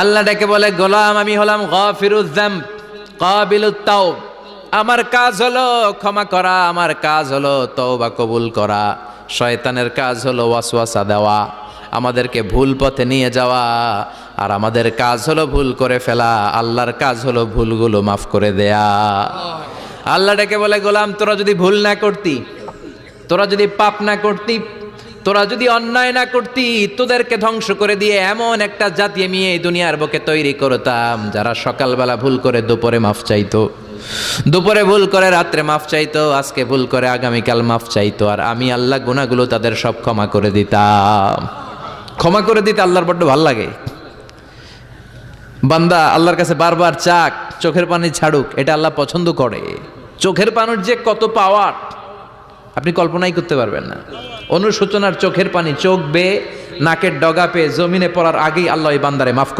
আল্লাহ ডেকে বলে, গোলাম আমি হলাম গাফিরুয যামব কাবিলুত তাওব। আমার কাজ হলো ক্ষমা করা, আমার কাজ হলো তওবা কবুল করা। শয়তানের কাজ হলো ওয়াসওয়াসা দেওয়া, আমাদেরকে ভুল পথে নিয়ে যাওয়া। আর আমাদের কাজ হলো ভুল করে ফেলা, আল্লাহর কাজ হলো ভুলগুলো মাফ করে দেয়া। আল্লাহ ডেকে বলে, গোলাম তোরা যদি ভুল না করতি, তোরা যদি পাপ না করতি, তোরা যদি অন্যায় না করতি, তোদেরকে ধ্বংস করে দিয়ে এমন একটা জাতি আমি এই দুনিয়ার বুকে তৈরি করতাম যারা সকালবেলা ভুল করে দুপুরে মাফ চাইতো, দুপুরে ভুল করে রাত্রে মাফ চাইতো, আজকে ভুল করে আগামীকাল মাফ চাইতো। আর আমি আল্লাহ গুনাহগুলো তাদের সব ক্ষমা করে দিতাম। ক্ষমা করে দিতে আল্লাহর বড্ড ভাল লাগে। বান্দা আল্লাহর কাছে বারবার চাক, চোখের পানি ছাড়ুক, এটা আল্লাহ পছন্দ করে। চোখের পানির যে কত পাওয়ার আপনি কল্পনাই করতে পারবেন না। অনুশোচনার চোখের পানি চোখ বেয়ে নাকের ডগা পেয়ে জমিনে পড়ার আগেই আল্লাহ এই বান্দারে মাফ করে